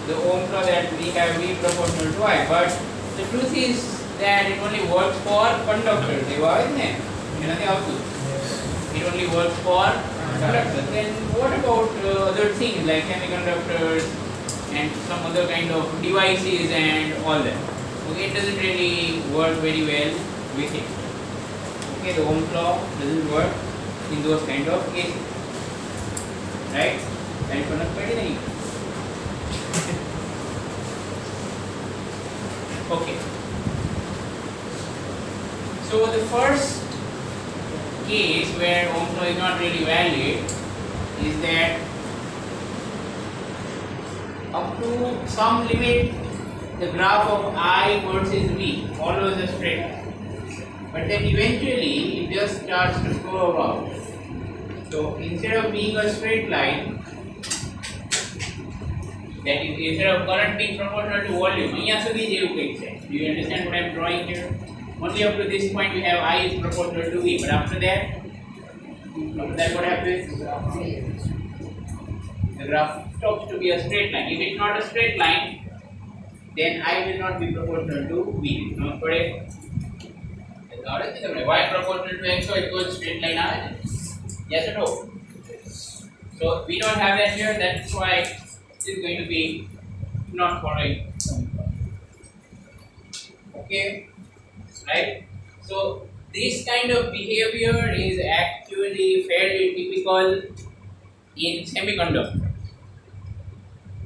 the Ohm's law that we have V proportional to I, but the truth is that it only works for conductors. It only works for conductors. Then what about other things like semiconductors and some other kind of devices and all that? Okay, it doesn't really work very well with it. Okay, the Ohm's law doesn't work in those kind of cases, right? And conductivity. Okay. So the first case where Ohm's law is not really valid is that up to some limit the graph of I versus V follows a straight line, but then eventually it just starts to go about. So instead of being a straight line, that is, instead of current being proportional to volume, do you understand what I am drawing here? Only up to this point we have I is proportional to V, but after that what happens? The graph stops to be a straight line. If it's not a straight line, then I will not be proportional to V. No, correct? Y proportional to X, so it goes straight line out. Yes or no? So we don't have that here, that's why it is going to be not following. Okay, right? So this kind of behavior is actually fairly typical in semiconductors.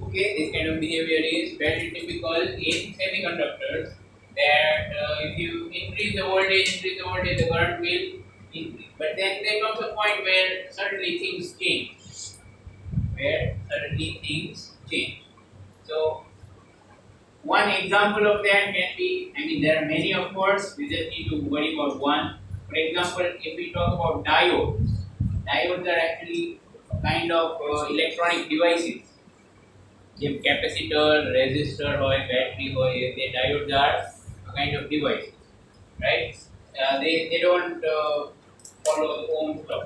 Okay, this kind of behavior is fairly typical in semiconductors. That if you increase the voltage, the current will increase. But then there comes a point where suddenly things change. So one example of that can be, I mean there are many of course, we just need to worry about one. For example, if we talk about diodes, diodes are actually a kind of electronic devices. If capacitor, resistor or battery or the diodes are a kind of devices, right? They don't follow the Ohm's law,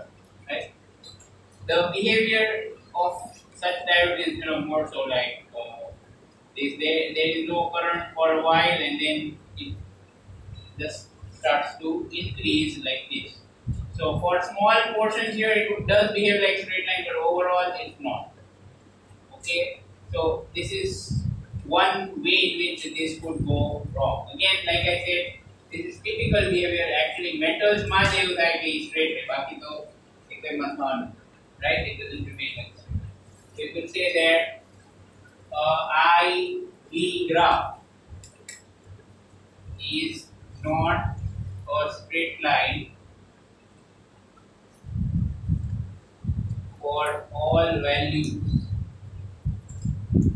right? The behavior of such diodes is more so like there is no current for a while and then it just starts to increase like this. So for small portions here it does behave like straight line, but overall it's not. Okay, so this is one way in which this could go wrong. Again, like I said, this is typical behavior. Actually, metals must have straight line. Baki to right? It doesn't remain like that. So you could say that I-V graph is not a straight line for all values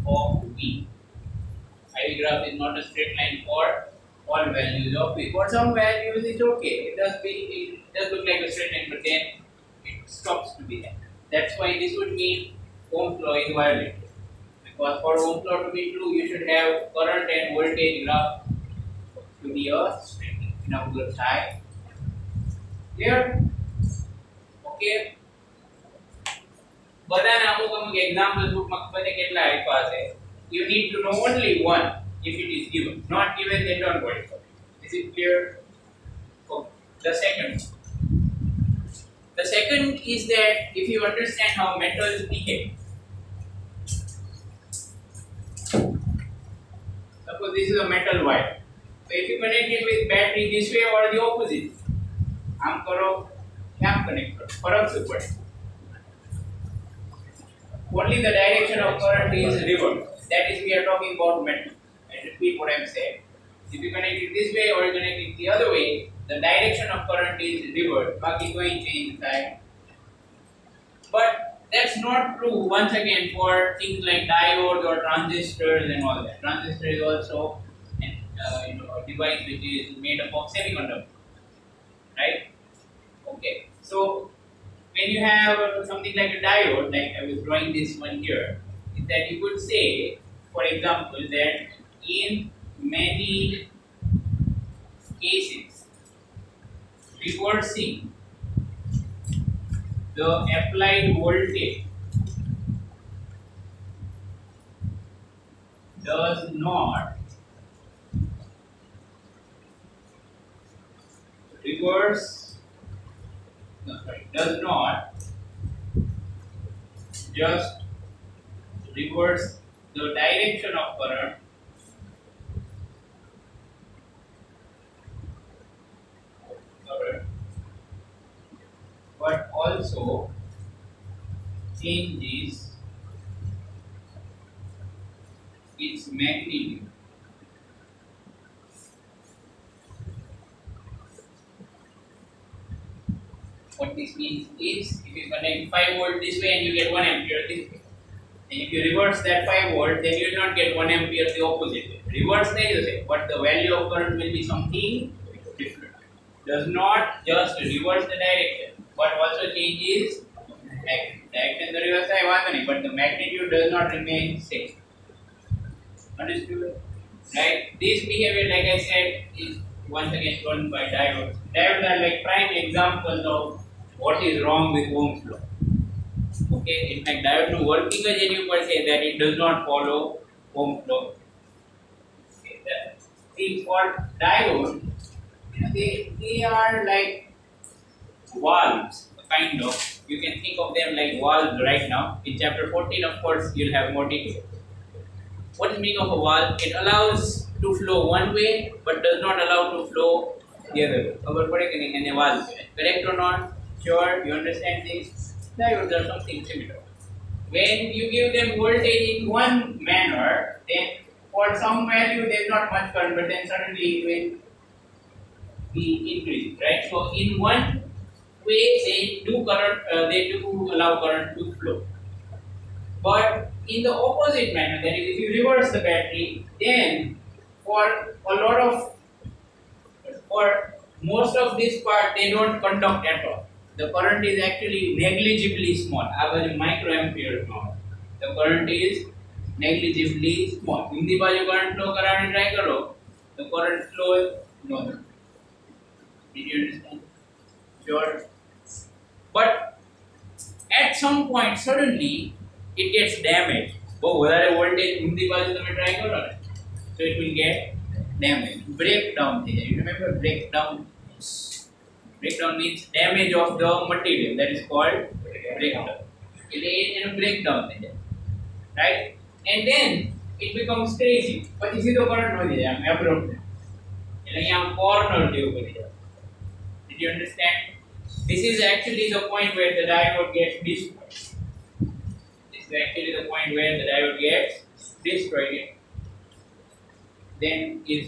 of V. I-V graph is not a straight line for all values of V. For some values it's okay. It does look like a straight line, but then it stops to be that. That's why this would mean Ohm's law is violated. Because for Ohm's law to be true, you should have current and voltage graph to be a straight line. In other words, I. Clear? Okay. બધાના અમુક examples book માં ખબર છે કેટલા આપ્યા છે. You need to know only one if it is given. Not given, then don't worry for it. Is it clear? Okay. The second is that if you understand how metals behave. Suppose this is a metal wire. So if you connect it with battery this way or the opposite, આમ કરો કે આમ connect કરો, ફરક શું પડે? Only the direction of current is reversed. That is, we are talking about metal. I repeat what I am saying. If you connect it this way or you connect it the other way, the direction of current is reversed. Baki koi change side. But that's not true once again for things like diodes or transistors and all that. Transistor is also a device which is made up of semiconductors, right? Okay. So when you have something like a diode, like I was drawing this one here, is that you could say, for example, that in many cases, reversing the applied voltage does not reverse, no, sorry, does not just reverse the direction of current, but also changes its magnitude. What this means is, if you connect 5 volt this way and you get 1 ampere this way, and if you reverse that 5 volt, then you will not get 1 ampere the opposite way. Reverse there you say, but the value of current will be something different. Does not just reverse the direction, but also changes magnitude. Direction the reverse I want, but the magnitude does not remain same. Understood? Right? This behavior, like I said, is once again shown by diodes. Diodes are like prime examples of what is wrong with Ohm's law. Okay, in fact, diode working as you per se that it does not follow Ohm's law. Okay, see, for diodes, they are like valves, kind of. You can think of them like valves right now. In chapter 14, of course, you'll have more detail. What is meaning of a valve? It allows to flow one way, but does not allow to flow the other way. And a valve, correct or not? Sure, you understand this? Diodes are something similar. When you give them voltage in one manner, then for some value there is not much current, but then suddenly it will be increasing, right? So in one way they do allow current to flow. But in the opposite manner, that is, if you reverse the battery, then for most of this part they don't conduct at all. The current is actually negligibly small. Average microampere now. The current is negligibly small. In the बाजू current flow कराने try करो, the current flow is no. Did you understand? Sure. But at some point suddenly it gets damaged. वो વધારે voltage ઊંધી બાજુ તમે try કરો ને, so it will get damaged. Breakdown થઈ જાય. You remember breakdown? Breakdown means damage of the material. That is called breakdown. એટલે એનું breakdown થઈ જાય, right? And then it becomes crazy. પછી સીધો કરંટ વધી જાય, આમ abrupt. એટલે અહીંયા corner જેવું કરી જાય. Did you understand? This is actually the point where the diode gets destroyed. This is actually the point where the diode gets destroyed. Then is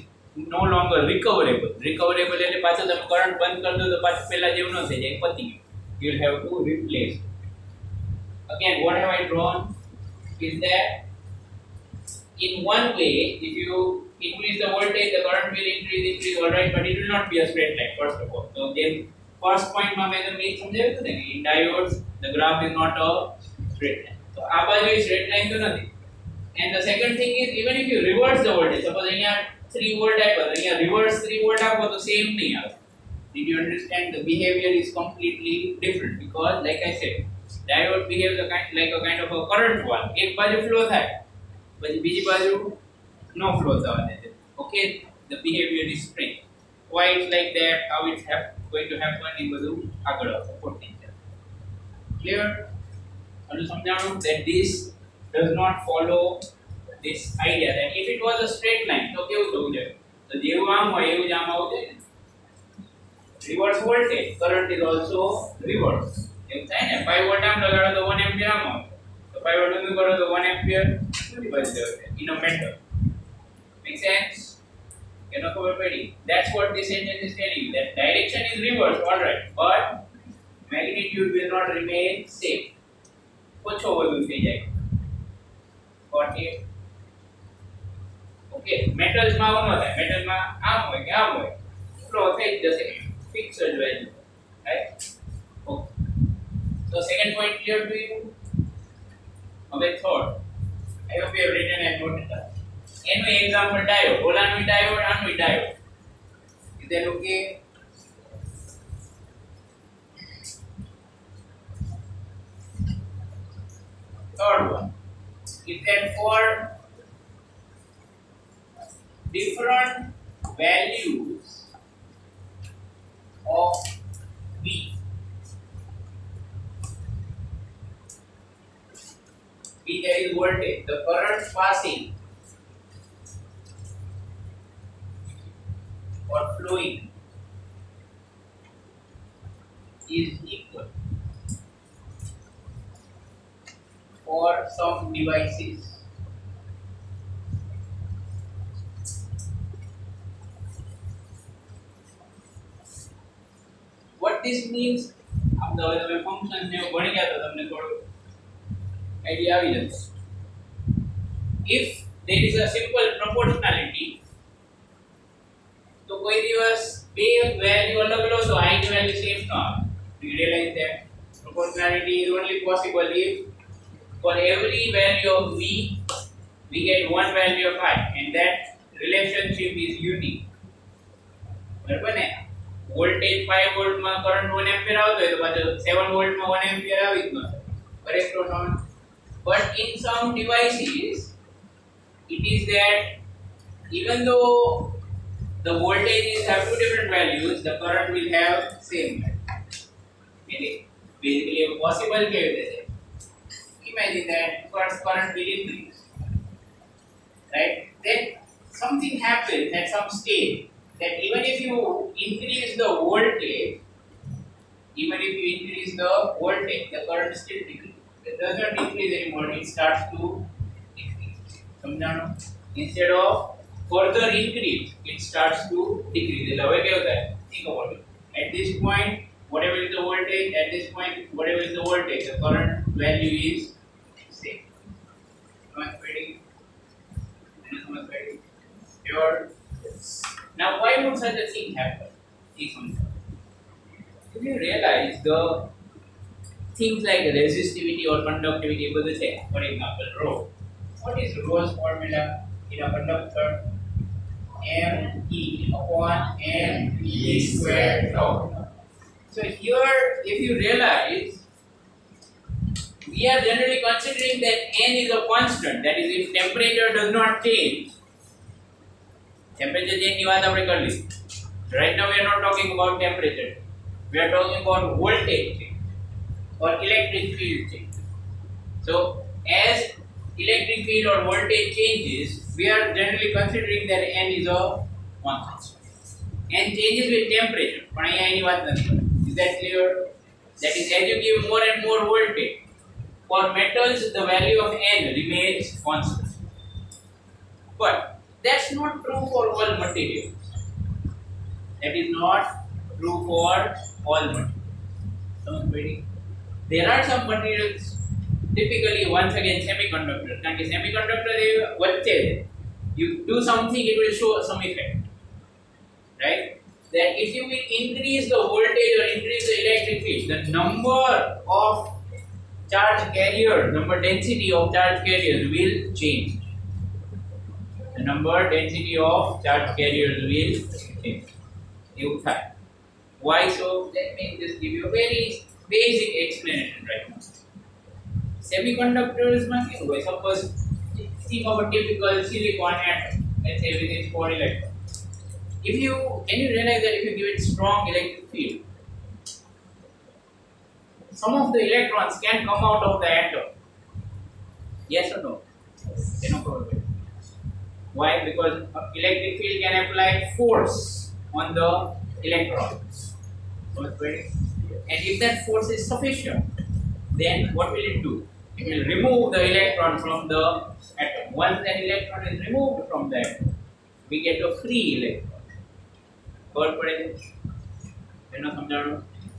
no longer recoverable. Recoverable એટલે પાછો તમે current બંધ કરી દો તો પાછું પહેલા જેવું ન થઈ જાય, પતી ગયું. You will have to replace. Again, what have I drawn is that in one way, if you increase the voltage, the current will increase, all right, but it will not be a straight line, first of all. So then, first point માં મેં તમને સમજાવ્યું હતું ને, in diodes, the graph is not a straight line. So આ બાજુ straight line તો નથી. And the second thing is, even if you reverse the voltage, suppose અહીંયા 3 volt આપ્યો, અહીંયા reverse 3 volt આપો તો same નહીં આવે. Did you understand? The behavior is completely different because, like I said, diode behaves like a kind of a current one. એક બાજુ flow થાય, પછી બીજી બાજુ no flow થવા દે. Okay, the behavior is strange. Why it's like that? How it's going to happen? એ બધું આગળ આવશે 14. Clear? અને સમજાણું that this does not follow this idea that if it was a straight line, તો કેવું થવું જોઈએ? તો જેવું આમ હોય એવું જ આમ આવવું જોઈએ. Reverse voltage, current is also reverse. એવું થાય ને, 5 volt આમ લગાડો તો 1 ampere આમ આવશે. તો 5 volt ઊંધું કરો તો 1 ampere બચી જશે in a metal. Make sense? You know, that's what this sentence is telling you, that direction is reversed, all right, but magnitude will not remain same. ઓછો વધુ થઈ જાય. Got it? Okay, metals માં આવું ન થાય. metals માં આમ હોય કે આમ હોય, ફ્લો થઈ જશે, fixed value, right? Okay. So second point clear to you? હવે third, I hope you have written and noted that. એનું એક્ઝામ્પલ ડાયોડ, ઓલાનું ડાયોડ, આનું diode. Is that okay? Third one is that for different values of V. V, there is voltage. The current passing or flowing is equal for some devices. What this means, आप दो में function ने बढ़ गया तो हमने थोड़ा idea भी ले. If there is a simple proportionality, तो कोई दिवस बे वैल्यू अलग लो तो I की वैल्यू सेम ना. We realize that proportionality is only possible if for every value of V we get one value of I, and that relationship is unique. बराबर ने? Voltage 5 volt में करंट 1 एम्पियर આવતો હોય તો પાછો 7 volt માં 1 એમ્પિयर આવી જ ન શકે. Correct or not? But in some devices it is that even though the voltages have two different values, the current will have same value. Okay, basically a possible case. Imagine that first current will increase, right? Then something happens at some stage that even if you increase the voltage, the current still decreases. It does not decrease anymore, it starts to decrease. समझानो? Instead of further increase, it starts to decrease. એટલે હવે કેવું થાય? Think about it. At this point, whatever is the voltage, at this point, whatever is the voltage, the current value is same. Sure. Now, why would such a thing happen? If you realize the things like resistivity or conductivity, for example, rho. What is rho's formula in a conductor? Me upon me squared tau. So here, if you realize, we are generally considering that n is a constant. That is, if temperature does not change. Temperature change ni baat apne kar li. Right now we are not talking about temperature. We are talking about voltage change or electric field change. So as electric field or voltage changes, we are generally considering that n is a constant. N changes with temperature. પણ અહીંયા એની વાત નથી. Is that clear? That is, as you give more and more voltage, for metals the value of n remains constant. But that's not true for all materials. That is not true for all materials. There are some materials, typically once again semiconductors. Because semiconductor vacche you do something, it will show some effect, right? That if you will increase the voltage or increase the electric field, the number of charge carriers, number density of charge carriers will change. The number density of charge carriers will change. Why so? Let me just give you a very basic explanation right now. Semiconductors, suppose think of a typical silicon atom. Let's say with its 4 electrons. Can you realize that if you give it strong electric field, some of the electrons can come out of the atom? Yes or no? Why? Because electric field can apply force on the electrons. And if that force is sufficient, then what will it do? It will remove the electron from the atom. Once that electron is removed from the atom, we get a free electron.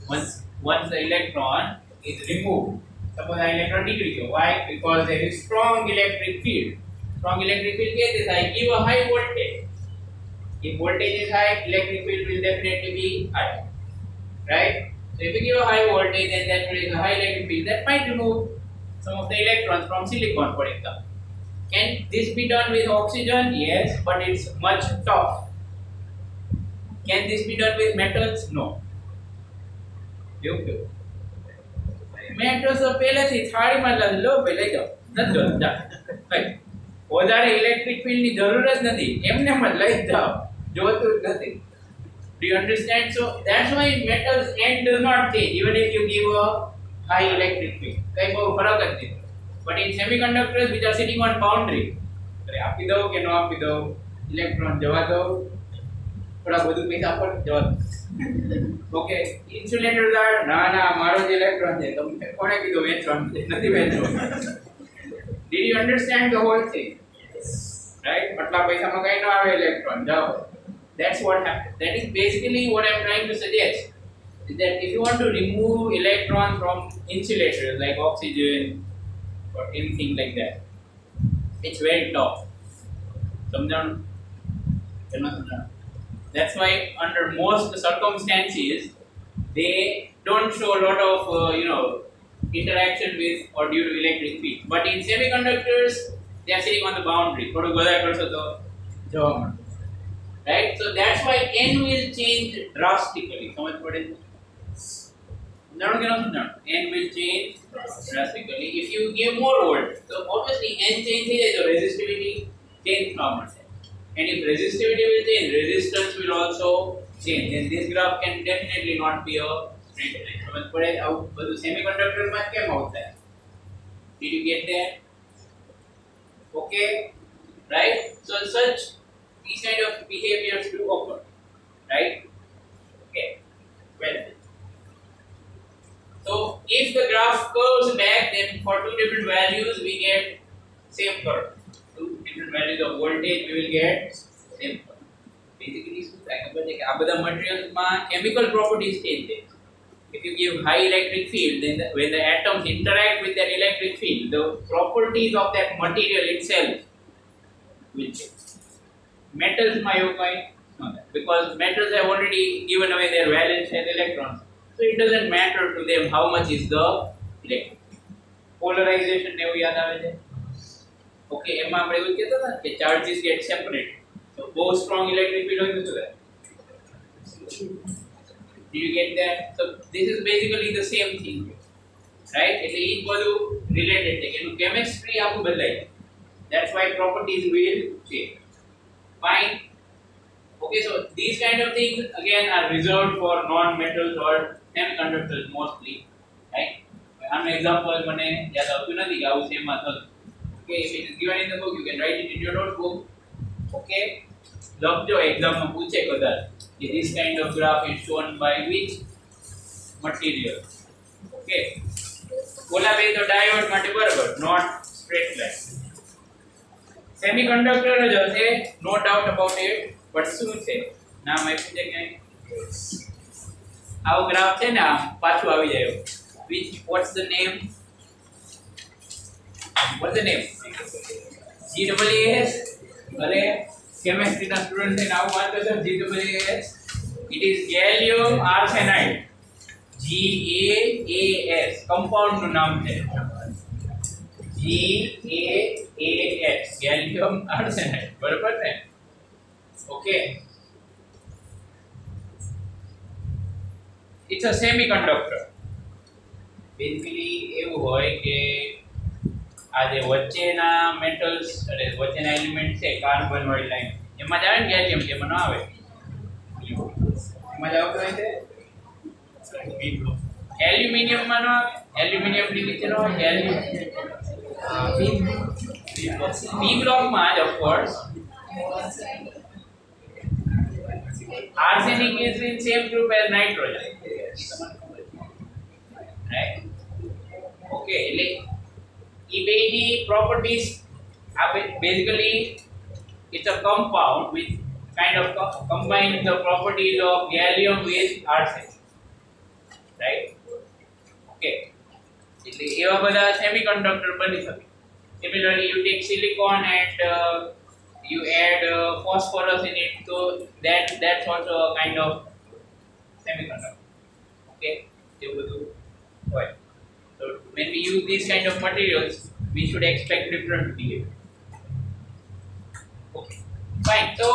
Once the electron is removed, suppose the electron decreases. Why? Because there is strong electric field. Strong electric field cases, I give a high voltage. If voltage is high, electric field will definitely be high, right? So if you give a high voltage and that is a high electric field, that might remove some of the electrons from silicon, for example. Can this be done with oxygen? Yes, but it's much tough. Can this be done with metals? No. Okay. Metals are પહેલેથી થાળીમાં લો ભાઈ લઈ જાઓ. નથી જોતા. Right. વધારે electric field ની જરૂર જ નથી, એમને જ લઈ જાઓ, જોતું જ નથી. Do you understand? So that's why in metals end does not change even if you give a high electric field. કઈ બહુ ફરક જ નથી. But in semiconductors which are sitting on boundary, અરે આપી દો કે ન આપી દો, ઇલેક્ટ્રોન જવા દો, થોડા વધુ પૈસા પર જવા દો. ઓકે, ઇન્સ્યુલેટર્સ આર ના ના મારો જ ઇલેક્ટ્રોન છે, તમને કોણે કીધું વેચવાનું છે? નથી વેચવાનું. Did you understand the whole thing? Right? આટલા પૈસામાં કઈ ન આવે ઇલેક્ટ્રોન, જાઓ. That's what happens. That is basically what I'm trying to suggest. Is that if you want to remove electrons from insulators like oxygen or anything like that, it's very tough. Samjhanu? That's why under most circumstances they don't show a lot of interaction with or due to electric field. But in semiconductors they are sitting on the boundary. Thodu bada karso to java male. Right? So that's why n will change drastically. समझ पड़े? N will change drastically if you give more volts. So obviously n changes, so resistivity change from it. And if resistivity will change, resistance will also change. And this graph can definitely not be a straight line. समझ पड़े? अब बदु semiconductor में क्या होता है? Did you get that? Okay, right? So such these kind of behaviors do occur, right? Okay, well. So if the graph curves back, then for two different values we get same curve. Two different values of voltage we will get same curve. Basically, શું થાય ખબર છે કે આ બધા materials માં chemical properties change. If you give high electric field, then when the atoms interact with that electric field, the properties of that material itself will change. Metals માં એવું કઈ ન થાય, because metals have already given away their valence as electrons, so it doesn't matter to them how much is the electron. Polarization ને એવું યાદ આવે છે? Okay, એમાં આપણે એવું કહેતા હતા કે charges get separated, so both strong electric field હોય તો did you get that? So this is basically the same thing, right? એટલે એ બધું related છે, એનું chemistry આખું બદલાય. That's why properties will change. Fine. Okay, so these kind of things again are reserved for non-metals or semiconductors mostly, right? An example મને યાદ આવતું નથી કે આવું સેમ હતું. Okay, if it is given in the book, you can write it in your notebook. Okay, લખજો exam માં પૂછે કદાચ કે this kind of graph is shown by which material. Okay, ઓલા બે તો diode માટે બરાબર, not straight line. Semiconductor જ હશે, no doubt about it, but શું છે નામ આપ્યું છે કે આવો ગ્રાફ છે ને, પાછું આવી જાય. What's the name? What's the name? GAAS. અરે કેમેસ્ટ્રી ના સ્ટુડન્ટ છે ને આવું વાંચો છો GAAS. It is gallium arsenide. GAAS compound નું નામ છે. GAAS gallium arsenide, બરાબર ને? Okay, it's a semiconductor. Basically એવું હોય કે આ જે વચ્ચેના મેટલ્સ એટલે વચ્ચેના એલિમેન્ટ છે કાર્બન વાળી લાઈન, એમાં જ આવે ને ગેલિયમ, કે એમાં ન આવે? એમાં જ આવતો હોય છે એલ્યુમિનિયમ માં ન આવે. એલ્યુમિનિયમ ની નીચે ન હોય ગેલિયમ. B block માં જ of course. Arsenic is in same group as nitrogen, right? Okay, એટલે એ બેની properties basically it's a compound which kind of combines the properties of gallium with arsenic, right? Okay, એટલે એવા બધા semiconductor બની શકે. Similarly, you take silicon and you add phosphorus in it, so that's also a kind of semiconductor. Okay, so when we use these kind of materials, we should expect different behavior. Okay, fine. So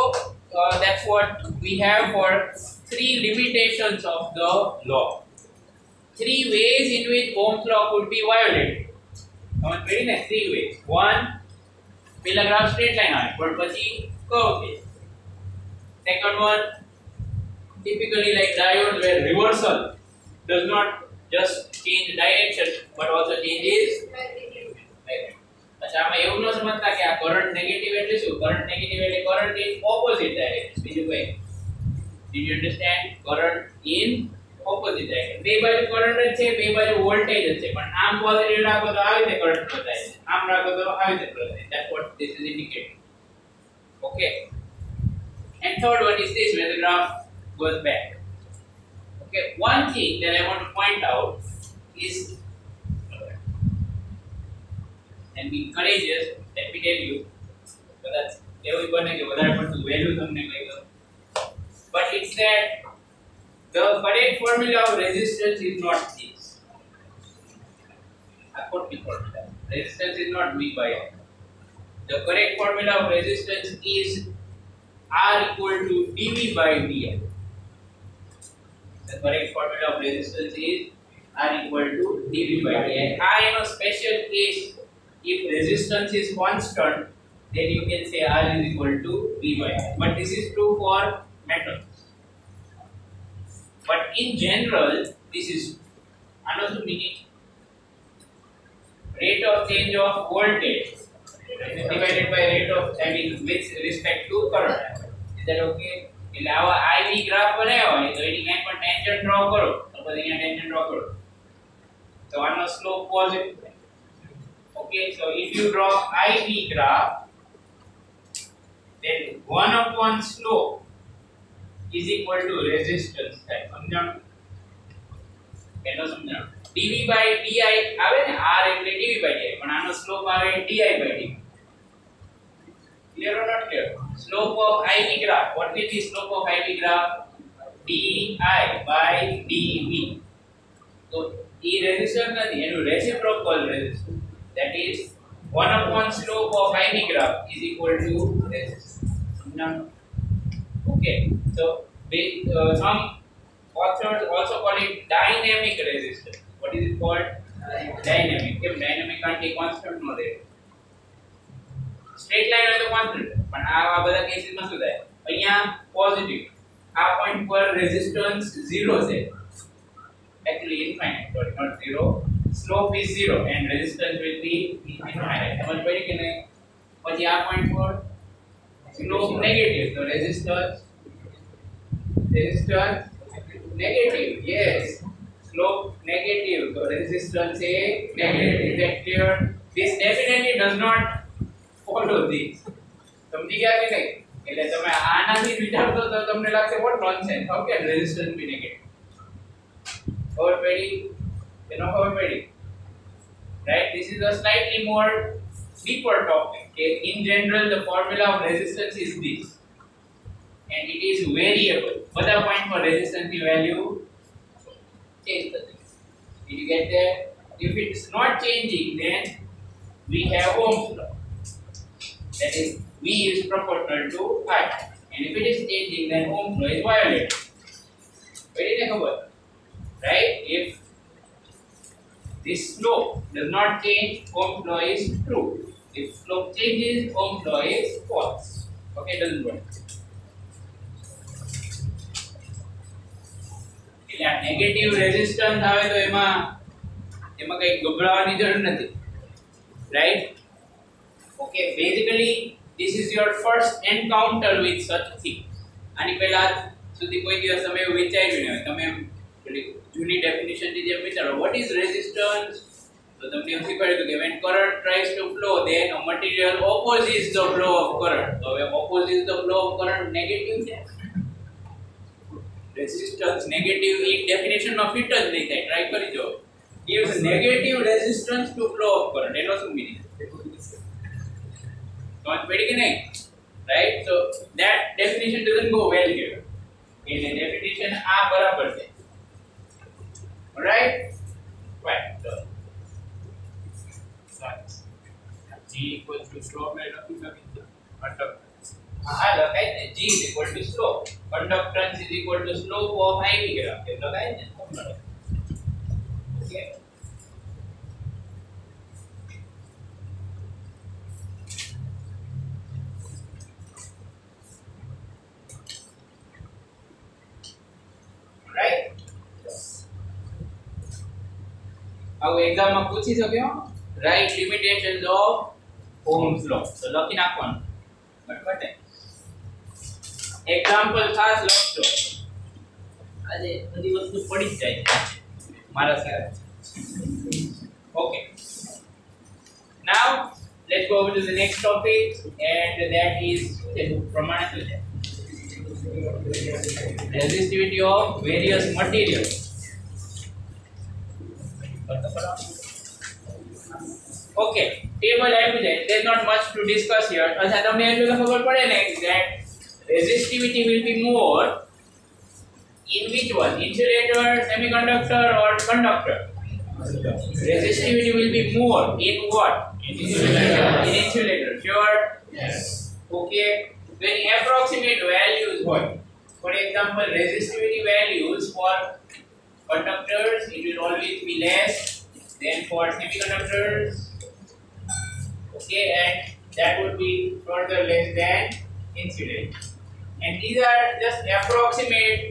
that's what we have for three limitations of the law. Three ways in which Ohm's law could be violated. Three ways. One, પેલા graph straight line આવે પણ પછી curve છે. Second one, typically like diodes where reversal does not just change direction but also changes magnitude. अच्छा આમાં એવું ન સમજતા કે આ કરંટ નેગેટિવ એટલે શું? કરંટ નેગેટિવ એટલે કરંટ ઇન ઓપોઝિટ ડાયરેક્શન. બીજું કઈ? Did you understand? Current in opposite direction. બે બાજુ કરંટ જ છે, બે બાજુ વોલ્ટેજ જ છે, પણ આમ પોઝિટિવ રાખો તો આવી રીતે કરંટ ફ્લો થાય છે, આમ રાખો તો આવી રીતે ફ્લો થાય. That's what this is indicating. Okay. And third one is this, where the graph goes back. Okay. One thing that I want to point out is, and be courageous, let me tell you, કદાચ એવું બને કે વધારે પડતું value તમને કહી દઉં, but it's that the correct formula of resistance is not this. I put the formula. Resistance is not V by R. The correct formula of resistance is R equal to dV by dI. The correct formula of resistance is R equal to dV by dI. In a special case, if resistance is constant, then you can say R is equal to V by R. But this is true for metals. But in general, this is another meaning. Rate of change of voltage divided by rate of, I mean, with respect to current. Is that okay? એટલે આવા IV graph બનાવ્યા હોય તો એની ક્યાંય પણ tangent draw કરો, suppose અહીંયા tangent draw કરો તો આનો સ્લોપ પોઝિટિવ થાય. Okay, so if you draw IV graph, then 1 upon slope is equal to resistance થાય. સમજાણું? કેટલો સમજાણું? dV by di આવે ને, R એટલે dV by di, પણ આનો સ્લોપ આવે di by dt. Clear or not clear? Slope of IV graph. What will be slope of IV graph? di by dV. So e resistance નથી, એનું reciprocal resistance. That is 1 upon slope of IV graph is equal to resistance. Okay, so some authors also call it dynamic resistance. What is it called? Dynamic. Dynamic can't be constant no there. Straight line હોય તો constant, પણ આ બધા કેસીસમાં શું થાય? અહીંયા positive, આ point પર રેઝિસ્ટન્સ 0 છે, actually infinite, but not 0. Slope is 0 and resistance will be infinite. समझ पड़ी कि नहीं? પછી આ પોઈન્ટ પર slope negative, so resistance negative. Yes, slope negative, so resistance is negative. Is that clear? This definitely does not follow this. સમજી ગયા કે નહીં? એટલે તમે આનાથી વિચારતો તો તમને લાગશે what nonsense, how can resistance be negative? ખબર પડી કે ન ખબર પડી? Right, this is a slightly more deeper topic. Okay? In general, the formula of resistance is this, and it is variable. બધા point for resistance की value change the things. Did you get there? If it is not changing, then we have Ohm's law. That is, V is proportional to I, and if it is changing, then Ohm's law is violated. Very clear, right? If this slope does not change, Ohm's law is true. If slope changes, Ohm's law is false. Okay, doesn't work. એટલે negative resistance આવે તો એમાં કઈ ગભરાવાની જરૂર નથી, right? Okay, basically this is your first encounter with such thing. આની પહેલા સુધી કોઈ દિવસ તમે એવું વિચાર્યું ન હોય, તમે જૂની ડેફિનેશન થી જેમ વિચારો what is resistance, તો તમને એવું શીખવાડ્યું કે when current tries to flow, then a material opposes the flow of current. તો હવે opposes the flow of current negative છે. Resistance negative એક definition માં ફિટ જ નહીં થાય, ટ્રાય કરી જો. Gives negative resistance to flow of current. એનો શું મીનિંગ? સમજ પડી કે નહીં? Right? So that definition doesn't go well here. એટલે definition આ બરાબર છે. Alright? Right. So G equals to slope में लखी सकी conductance. हाँ लगाए थे G is equal to slope. Conductance is equal to slope of IV graph. ये लगाए थे. Okay. આવું એક્ઝામમાં પૂછી શકે હો રાઇટ લિમિટેશન્સ ઓફ ઓહ્મ્સ લો તો લખી નાખવાનું બરાબર છે એક્ઝામ્પલ ખાસ લખજો આજે બધી વસ્તુ પડી જ જાય છે મારા sir okay now let's go over to the next topic and that is પ્રમાણ શું છે resistivity of various materials okay table આવ્યું છે there is not much to discuss here અચ્છા તમને એટલું તો ખબર પડે ને that resistivity will be more in which one insulator semiconductor or conductor resistivity will be more in what in insulator sure yes okay when approximate values what for example resistivity values for conductors it will always be less than for semiconductors okay and that would be further less than insulator and these are just approximate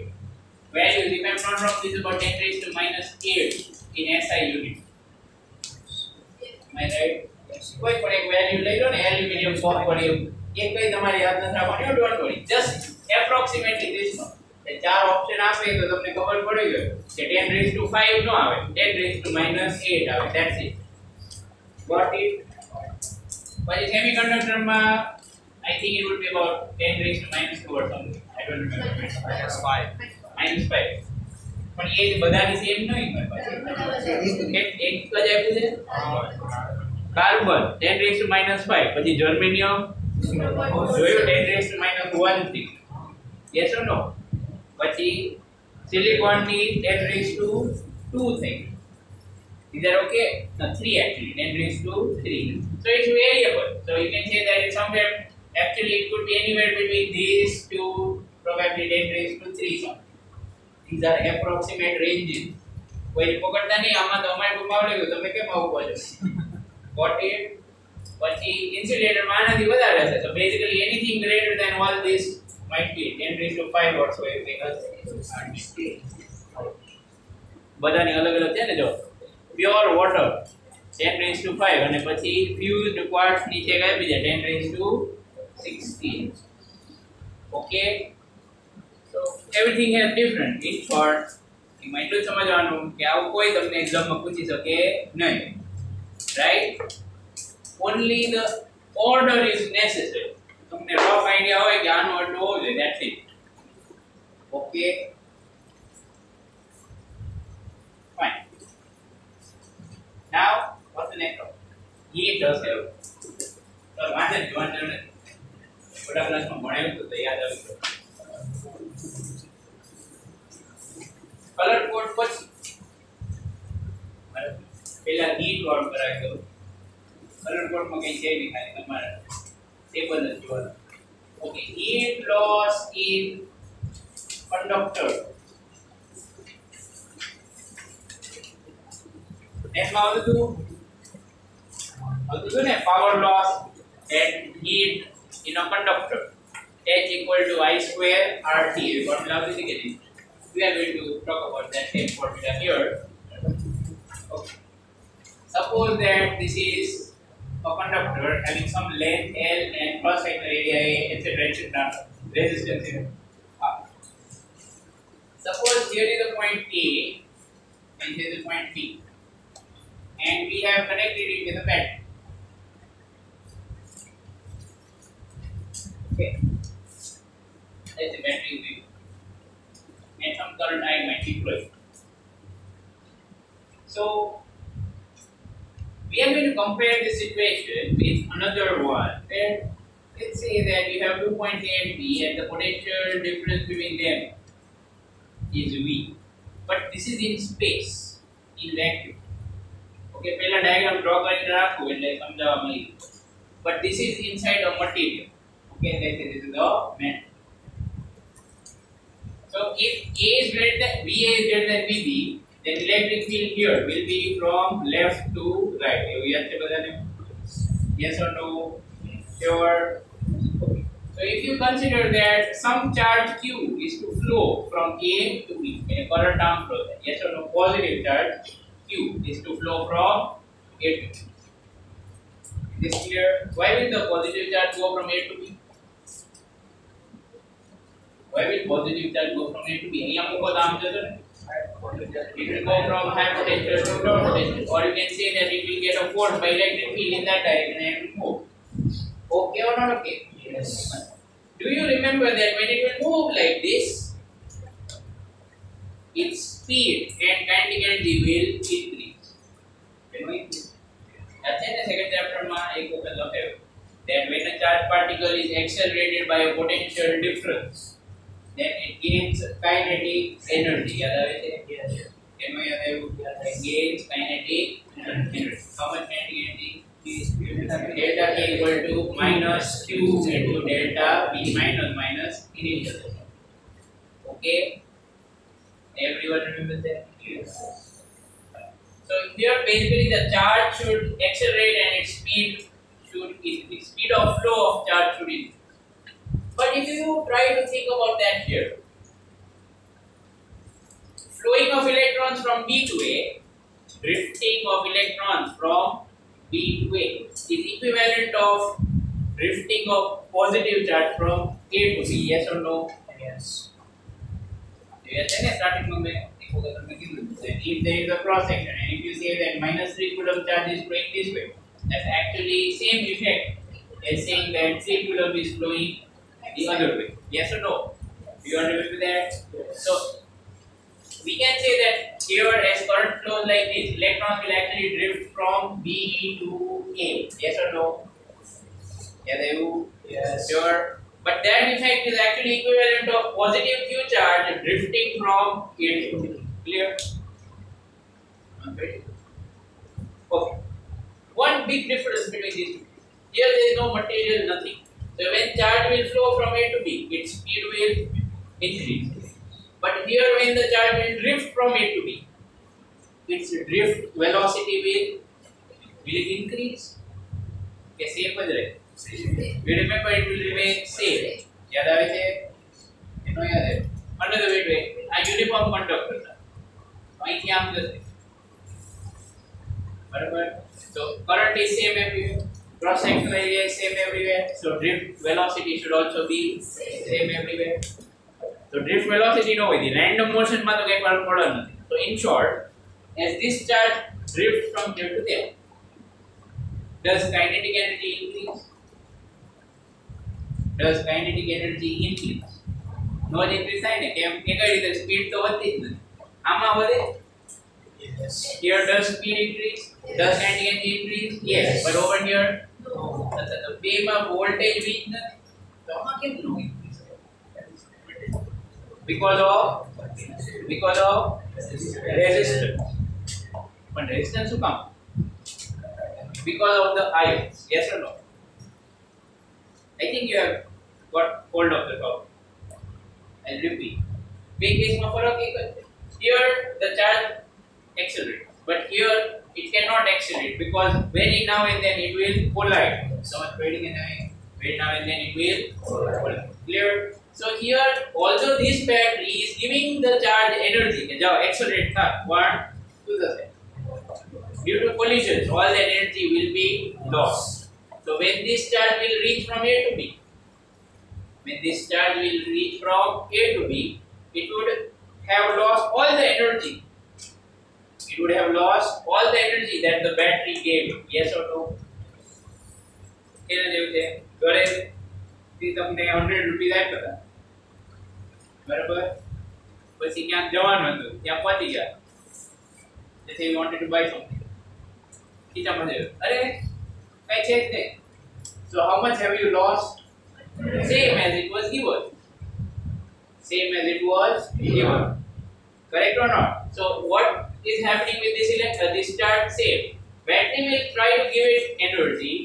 values if I am not wrong this is about 10 raised to minus 8 in SI unit am I right કોઈ પણ એક value લઈ લો ને aluminium copper એવું એક કઈ તમારે યાદ ન રાખવાનું don't worry just approximately this નો એ ચાર ઓપ્શન આપે તો તમને ખબર પડી ગયો કે 10 raised to 5 નો આવે 10 raised to minus 8 આવે ધેટ્સ ઇટ ગોટ ઇટ પછી સેમિકન્ડક્ટર માં I think it would be about 10 raised to minus 2 or something I don't remember minus 5 પણ એ બધાની સેમ નહીં હોય પાછી એક જ આપ્યું છે કાર્બન 10 raised to minus 5 પછી જર્મેનિયમ જોયું 10 raised to minus 1 થી yes or no પછી સિલિકોન ની 10 raised to 2 થઈ these are okay no 3 actually 10 raised to 3 so it's variable so you can say that it's somewhere actually it could be anywhere between these two probably 10 raised to 3 something these are approximate ranges કોઈ પકડતા નહીં આમાં તો અમારે ગુમાવ લેવું તમે કેમ આવું કહો છો got it પછી ઇન્સ્યુલેટર માં આનાથી વધારે હશે so basically anything greater than all this might be 10 raised to 5 or so everything else બધાની અલગ અલગ છે ને જો pure water 10 raised to 5 અને પછી fused quartz નીચે કાપી દે 10 raised to 16 okay so everything has different each part એમાં એટલું સમજવાનું કે આવું કોઈ તમને એક્ઝામમાં પૂછી શકે નહીં right only the order is necessary તમને rough idea હોય કે આનો આટલો હોવો જોઈએ that's it okay fine now what's the next one heat does have તો વાંચે જોવાનું નથી થોડા ક્લાસમાં ભણાવ્યું તો યાદ આવી ગયું કલર કોડ પછી પહેલા હીટ વાળું કરાવી દો કલર કોડમાં કઈ છે નહીં ખાલી તમારે ટેબલ જ જોવાનું okay heat loss in conductor એમાં આવતું ને power loss at heat in a conductor H equal to I square RT formula we are going to talk about that same formula here okay suppose that this is a conductor having some length L and cross sector area A etc resistance R suppose here is a point A and here is a point B and we have connected it with a battery okay that's the battery we and some current I might be flowing so we are going to compare this situation with another one where let's say that you have 2 points A and B and the potential difference between them is V but this is in space in vacuum okay પહેલા diagram draw કરીને રાખો એટલે સમજાવવા મળી but this is inside a material okay let's say this is the metal so if A is greater than VA is greater than VB then electric field here will be from left to right એવું યાદ છે બધાને yes or no sure okay so if you consider that some charge Q is to flow from A to B in a current arm flow yes or no positive charge Q Q is to flow from A to B. Is this clear? Why will the positive charge go from A to B? Why will positive charge go from A to B? અહીંયા મૂકો તો આમ જતો ને. It will go from high potential to low potential, or you can say that it will get a force by electric field in that direction and it will move. Okay or not okay? Yes. Do you remember that when it will move like this, its speed and kinetic energy will increase? You know it? That's in the second chapter ma ek વખત લખાયું that when a charged particle is accelerated by a potential difference, then it gains kinetic energy. યાદ આવે છે? એનો યાદ આવ્યું? It gains kinetic energy. How much kinetic energy? Delta K equal to minus Q into delta B minus initial. Okay? Everyone remember that? Yes. So here basically the charge should accelerate and its speed should increase. Speed of flow of charge should increase. But if you try to think about that here, flowing of electrons from B to A, drifting of electrons from B to A is equivalent of drifting of positive charge from A to B. Yes or no? Yes. Yes, and starting from there. If there is a cross section and if you say that minus 3 coulomb charge is flowing this way, that's actually same effect as saying that 3 coulomb is flowing the other way. Yes or no? Do you want to remember that? Yes. So we can say that here as current flows like this, electrons will actually drift from B to A. Yes or no? Yeah, they will. Yes. Sure. But that effect is actually equivalent of positive Q charge drifting from A to B. Clear? Okay. One big difference between these two. Here there is no material, nothing. So when charge will flow from A to B, its speed will increase. But here when the charge will drift from A to B, its drift velocity will increase. Okay, same was right. We remember it will remain same. याद आवे છે? એનો યાદ આવે. Under the way, a uniform conductor. અહીંથી આમ જશે. બરાબર? So current is same everywhere. Cross sectional area is same everywhere. So drift velocity should also be same everywhere. So drift velocity no હોય. Random motion માં તો કઈ ફરક પડવાનો નથી. So in short, as this charge drifts from here to there, does kinetic energy increase? Does kinetic energy increase? No increase થાય ને કેમ કે કઈ રીતે સ્પીડ તો વધતી જ નથી. આમાં વધે? Yes. Here does speed increase? Does kinetic energy increase? Yes. But over here, No. the beam of voltage weak નથી. તો આમાં કેમ no increase? Because of resistance. But resistance શું કામ? Because of the ions. Yes or no? I think you have got hold of the topic. I'll repeat. બે કેસમાં ફરક એક જ છે. Here the charge accelerates, but here it cannot accelerate because very now and then it will collide. So much very now and then it will collide. Clear? So here, although this battery is giving the charge energy, accelerate one to the side. Due to collisions, all that energy will be lost. So when this charge will reach from A to B, it would have lost all the energy. It would have lost all the energy that the battery gave. Yes or no? તમને 100 રૂપિયા આપ્યા બરાબર પછી ક્યાંક જવાનું હતું ત્યાં પહોંચી ગયા let's say you wanted to buy something ખીચામાં જયો અરે કઈ છે જ નહીં so how much have you lost same as it was given correct or not so what is happening with this this charge same battery will try to give it energy.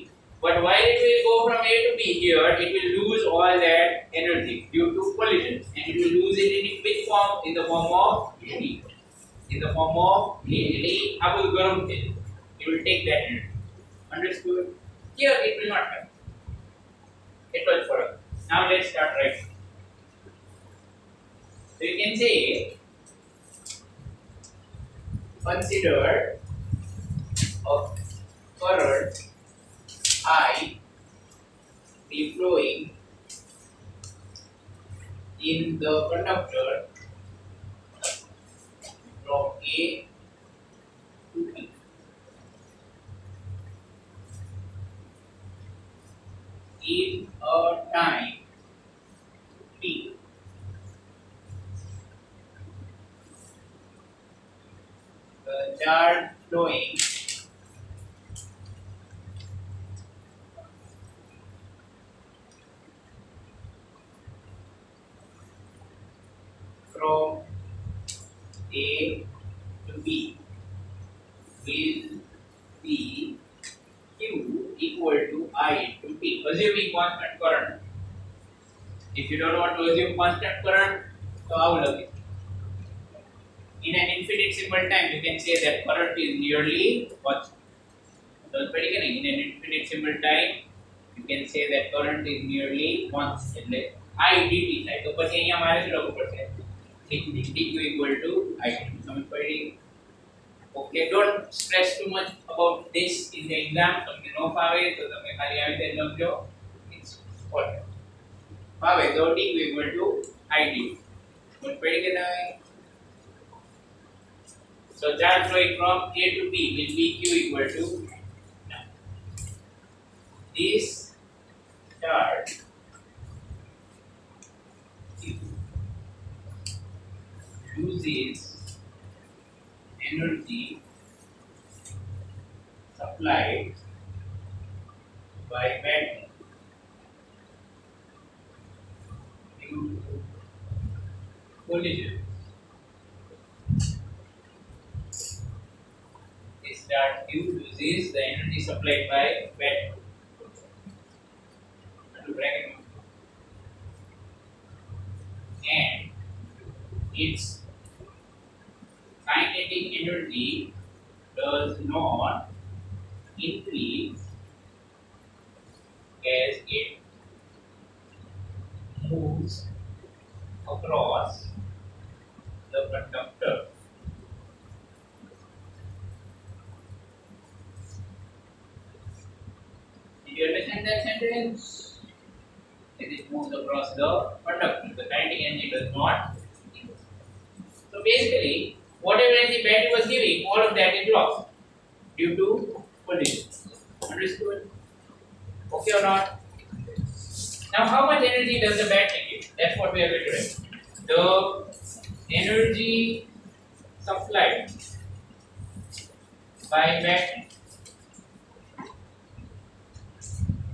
But while it will go from A to B here, it will lose all that energy due to collisions, and it will lose it in which form? In the form of heat. In the form of heat. It will take that energy. Understood? Here it will not happen. It was for us. Now let's start writing. So you can say, consider of current I be flowing in the conductor from A to B. In a time T, the charge flowing from A to B will be Q equal to I into T, assuming constant current. If you don't want to assume constant current, so how will it? In an infinitesimal time, you can say that current is nearly constant. So, in an infinitesimal time, you can say that current is nearly constant. I dt થાય તો પછી અહીંયા મારે શું લખવું પડશે? dq equal to I dt. સમજ પડી? Okay, don't stress too much about this in the exam. તમને નો ફાવે તો તમે ખાલી આવી રીતે લખજો. It's important. ફાવે તો dq equal to I dt. સમજ પડી કે નહીં? So charge flowing from A to B will be Q equal to this charge uses energy supplied by battery due to collision. This charge Q uses the energy supplied by battery. And its kinetic energy does not increase as it moves across the conductor. Did you understand that sentence? As it moves across the conductor, the kinetic energy does not increase. So basically, whatever energy battery was giving, all of that is lost due to collision. Understood? Okay or not? Now, how much energy does the battery give? That's what we are going to write. The energy supplied by battery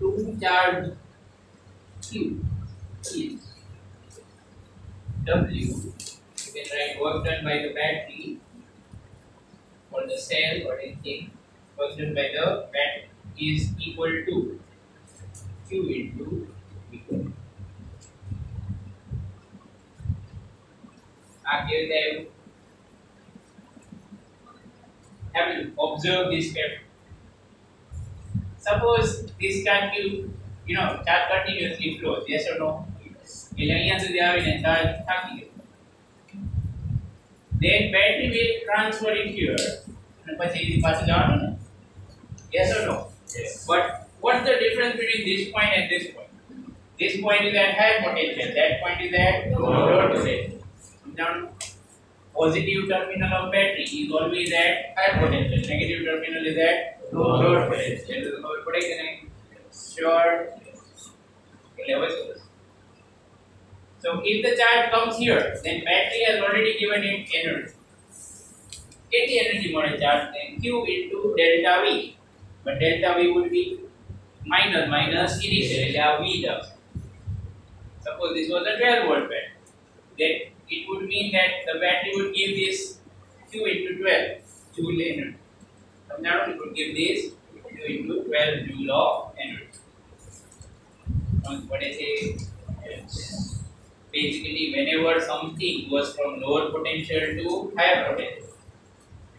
to charge Q is W. You can write work done by the battery or the cell or anything. Work done by the battery is equal to Q into V. Have you observed this carefully? Suppose this charge charge continuously flows, yes or no? એટલે અહીંયા સુધી આવીને charge થાકી ગયો. Then battery will transfer it here અને પછી એની પાસે જવાનું ને? Yes or no? Yes. But what's the difference between this point and this point? This point is at high potential, that point is at low potential. Now, positive terminal of battery is always at high potential, negative terminal is at low potential. Sure. So if the charge comes here, then battery has already given it energy. Any energy more charge then Q into delta V. But delta V would be minus initial, V does. Suppose this was a 12 volt battery. Then it would mean that the battery would give this Q into 12 joule energy. Now it would give this Q into 12 joule of energy. What I say, basically whenever something goes from lower potential to higher potential,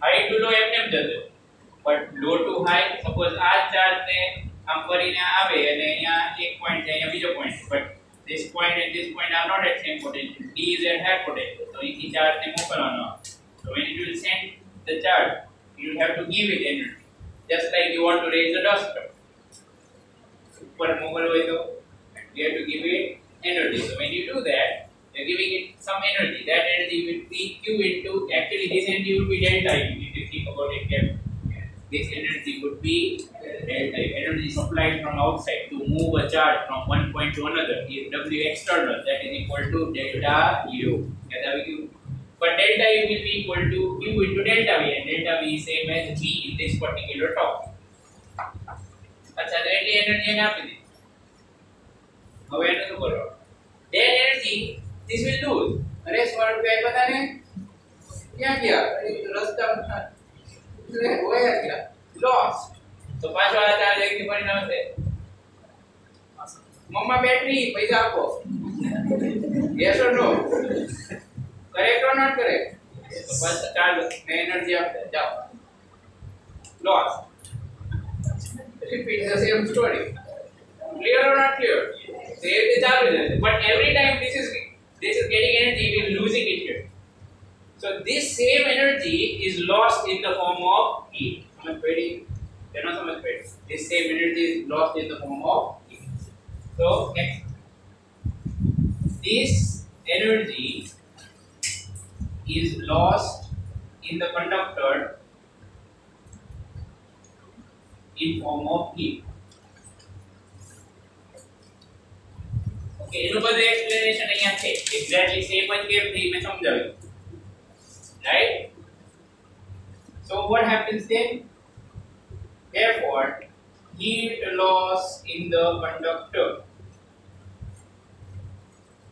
high to low એમને જશે, but low to high, suppose આ charge ને આમ ફરીને આવે અને અહીંયા એક પોઈન્ટ છે અહીંયા બીજો point, but this point and this point are not at same potential. D is at high potential, so અહીંથી ચાર્જ ને મોકલવાનો. So when it will send the charge, you will have to give it energy. Just like you want to raise the duster. Super mobile way though, you have to give it energy. So when you do that, you're giving it some energy. That energy will be Q into, actually this energy would be delta if you think about it carefully. This energy would be delta. Energy supplied from outside to move a charge from one point to another is W external, that is equal to delta U. But delta U will be equal to Q into delta V, and delta V is same as V in this particular topic. अच्छा तो એટલી energy એને આપી દીધી. હવે એને શું કરો? That energy this will lose. અરે સ્વર્ગ ગઈ પતા ને ક્યાં ગયા? રસ્તા હોયા ગયા, lost. તો પાછો આ ચાર્જ એક ની પરિણામ છે મમ્મા બેટરી પૈસા આપો. yes or no? correct or not correct? તો પાછો ચાર્જ ને એનર્જી આપે જાઓ, lost. Repeat the same story. Clear or not clear? Same the charge, but every time this is getting energy, we are losing it here. So this same energy is lost in the form of heat. This same energy is lost in the form of heat. So this energy is lost in the conductor in form of heat. Okay, એનું બધું explanation અહીંયા છે. Exactly same જ કેમ થઈ મેં સમજાવ્યું. Right? So what happens then? Therefore, heat loss in the conductor.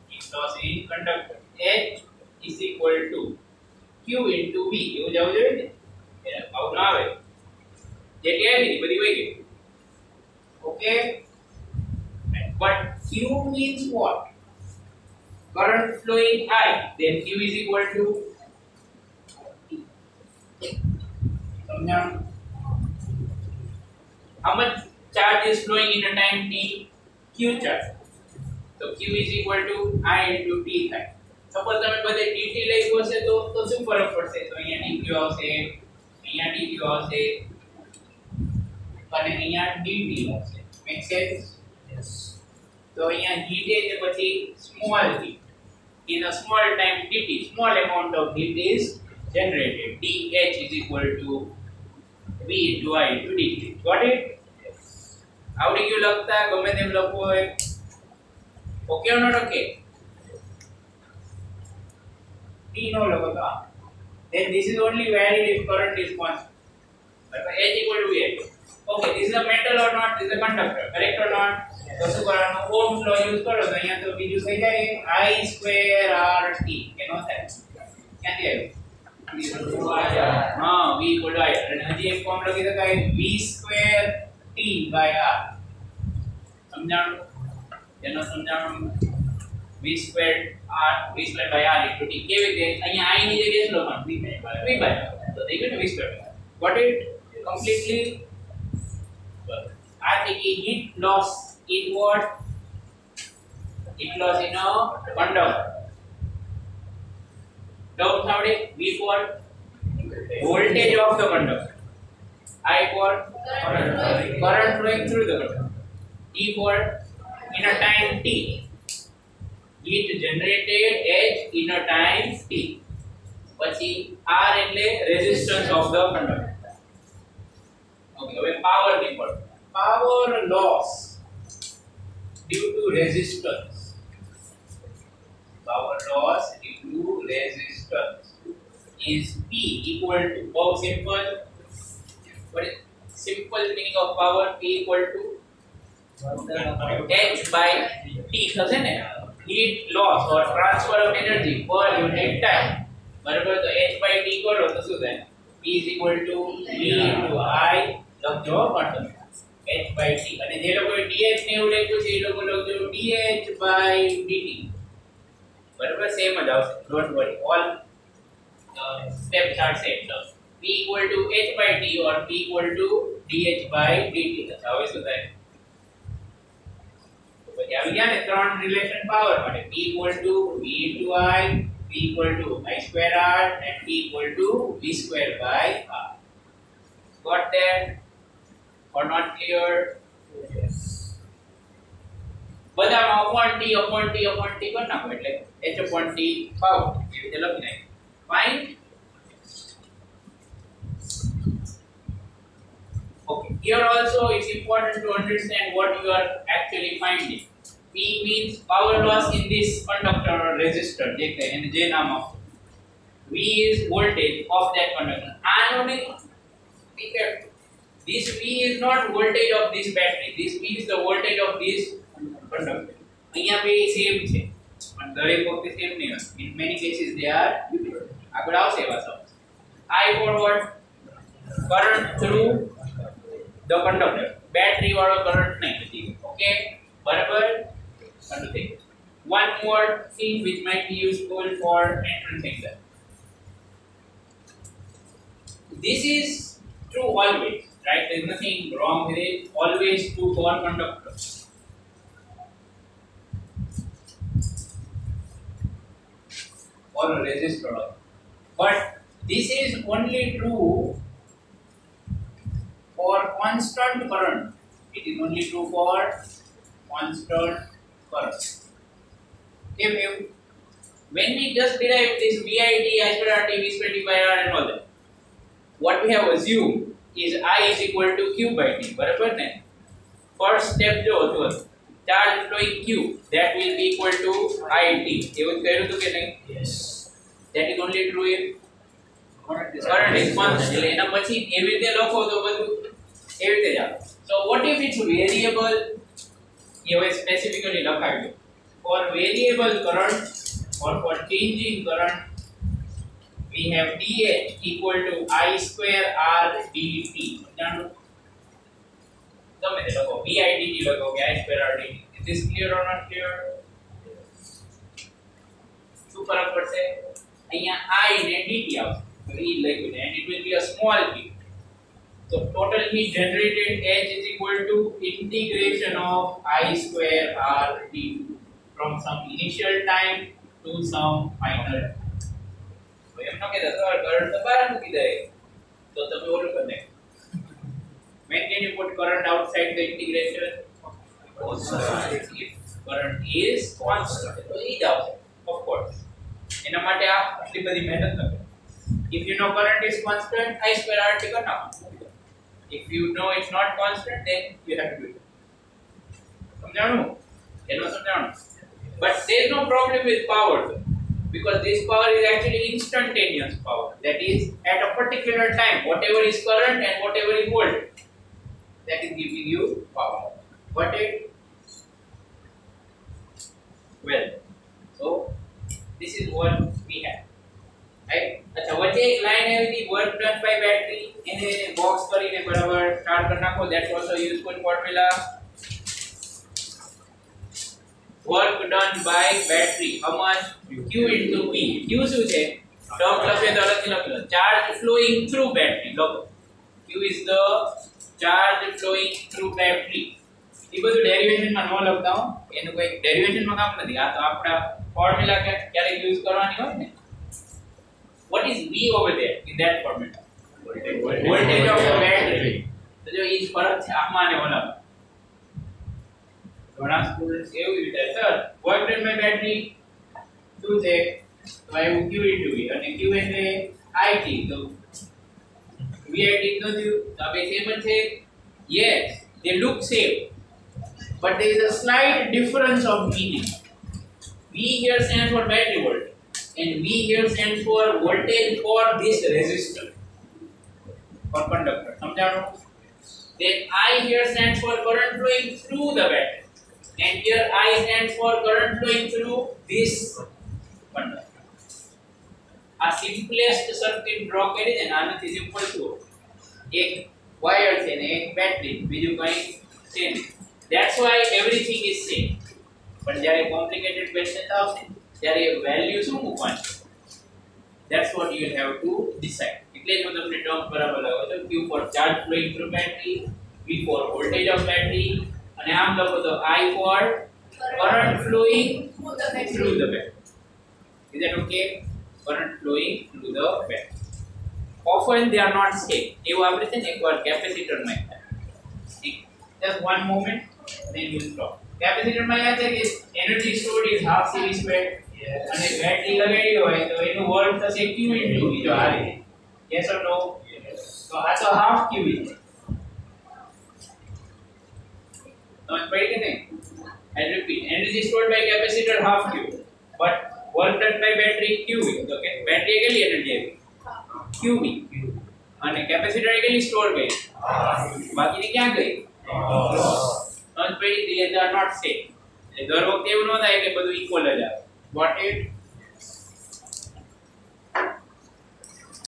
Heat loss in conductor. H is equal to Q into V. એવું જવું જોઈએ ને? આવું ના આવે. બધી વહી ગઈ. Okay, but Q means what? Current flowing I, then Q is equal to how much charge is flowing in a time t? Q charge. So Q is equal to I into t થાય. Suppose તમે બધે dt લખ્યું હશે તો શું ફરક પડશે? તો અહીંયા dq આવશે, અહીંયા dq આવશે અને અહીંયા dt આવશે. Make sense? યસ. તો અહીંયા heat એટલે પછી small heat. In a small time dt, small amount of heat is generated. dH is equal to V into I into dt. Got it? Yes. આવડી ગયું લખતા? ગમે તેમ લખવું હોય. Okay or not okay? T no લખો તો then this is only valid if current is constant. But H equal to V. Okay, this is a metal or not? This is a conductor. Correct or not? તો શું કરવાનું? Ohm's law use કરો તો અહીંયા તો બીજું થઈ જાય I square RT. કેનો થાય? ક્યાંથી આવ્યું? હા, V equal to I. અને હજી એક ફોર્મ લખી શકાય V square T by R. સમજાણું? જેનો સમજાણું V square R, V square by R into T. કેવી રીતે? અહીંયા I ની જગ્યાએ શું લખવાનું? V by R. So they get V square by R. Got it? Completely? I think heat loss in what? Heat loss in a conductor. Down sound V for voltage of the conductor. I for current flowing through the conductor. T for in a time t. Heat generated H in a time t. પછી R એટલે resistance of the conductor. Okay, હવે power important. Power loss due to resistance. Power loss due to resistance is P equal to, how simple? What is simple meaning of power? P equal to H by T થશે ને? Heat loss or transfer of energy per unit time. બરાબર? તો H by T કરો તો શું થાય? P is equal to V into I લખજો પણ H by T. અને જે લોકોએ dH ને એવું લખ્યું છે એ લોકો લખજો dH by dt. બરાબર? સેમ જ આવશે. Don't worry, all steps are same. So P equal to H by T or P equal to dH by dt. અચ્છા, હવે શું થાય? તો પછી આવી ગયા ને ત્રણ રિલેશન પાવર માટે. P equal to V into I, P equal to I square R and P equal to V square by R. Got that? or not clear? Yes. બધામાં upon t કરી નાખો એટલે h upon t પાવર એ રીતે લખી નાખો. Fine. Okay, here also it's important to understand what you are actually finding. P means power loss in this conductor or resistor. J नाम of V is voltage of that conductor. This V is not voltage of this battery. This V is the voltage of this conductor. અહીંયા બે same છે પણ દરેક વખતે same નહીં હોય. In many cases they are different. આગળ આવશે એવા શબ્દ. I forward current through the conductor. Battery વાળો કરંટ નહીં. Okay, બરાબર. One more thing which might be useful for entrance exam. This is true always, right? There is nothing wrong with it. Always true for conductors. Or a resistor. But this is only true for constant current. It is only true for constant current. When we just derive this VIT, I square RT, V square T by R and all that, what we have assumed is I is equal to Q by T. बराबर ने? First step जो होता है, charge flowing Q, that will be equal to IT. ये वो कह रहे हो क्या नहीं? Yes. That is only true if current is constant. लेना बची एवी ते लोगों तो बदलू एवी ते जा. So what if it's variable? ये वो specifically लखा है. For variable current or for changing current, we have dH equal to I square R dt. जानो? समझे लोगों V I dt लोगों क्या I square R dt. Is this clear or not clear? શું ફરક પડશે? અહીંયા I ને dt આવશે. તો એ લખ્યું છે and it will be a small heat. So total heat generated H is equal to integration of I square R dt from some initial time to some final. तो એમ ન કહેતા સર કરંટ તો બહાર મૂકી દે તો તમે ઓલું કરી નાખો. When can you put current outside the integration? If current is constant. તો એ જ આવશે of course. એના માટે આ આટલી બધી મહેનત ન કરો. If you know current is constant, I square RT કરી નાખો. If you know it's not constant, then you have to do it. સમજાણું? એનો સમજાણું. But there is no problem with power because this power is actually instantaneous power. That is at a particular time, whatever is current and whatever is voltage, that is giving you power. Got it? Well, so this is what we have. Right? अच्छा वच्चे एक line है थी work done by battery એને box કરીને બરાબર start કરી નાખો. That's also useful formula. Work done by battery, how much? Q into P. Q શું છે? ટર્મ લખે તો અલગથી લખો. Charge flowing through battery. લખો. Q is the charge flowing through battery. એ બધું ડેરિવેશન માં ન લખતા હો. એનું કોઈ ડેરિવેશન માં કામ નથી. આ તો આપડા ફોર્મ્યુલા ક્યારે યુઝ કરવાની હોય ને. What is V over there in that formula? Voltage of the battery. તો જો ઈ ફરક છે આમાં ને ઓલામાં. ઘણા સ્ટુડન્ટ્સ એવું વિચારે sir work done by battery શું છે તો આવ્યું Q into V અને Q એટલે IT તો VIT નો થયું તો આ બે સેમ જ છે. Yes, they look same, but there is a slight difference of meaning. V here stands for battery voltage and V here stands for voltage for this resistor or conductor. સમજાણું? Then I here stands for current flowing through the battery. And here I stands for current flowing through this conductor. A simplest circuit draw કરી દે ને આનાથી simple જુઓ. એક wire છે ને એક battery બીજું કંઈ છે નહીં. That's why everything is same. પણ જ્યારે complicated questions આવશે ત્યારે વેલ્યુ શું મૂકવાની? That's what you have to decide. એટલે જ હું તમને ટર્મ બરાબર લગાવું છું. Q for charge flowing through battery, V for voltage of battery અને આમ લખો તો I for current flowing through the battery. Is that okay? Current flowing through the battery. Often they are not same. એવું આપણે છે ને એકવાર capacitor માં just one moment, then you stop. Capacitor માં યાદ છે કે energy stored is half C V squared. અને બેટરી લગાડી હોય તો એનું વોલ્ટ થશે Q into V જો આ રીતે. Yes or no? તો આ તો half Q છે. સમજ પડી કે નહીં? I repeat, energy stored by capacitor half Q, but work done by battery QV. તો કે બેટરી કેટલી એનર્જી આવી? QV. અને કેપેસિટર કેટલી સ્ટોર ગઈ? બાકીની ક્યાં ગઈ? સમજ પડી? These are not same. દર વખતે એવું ન થાય કે બધું ઇક્વલ જ આવે. Got it?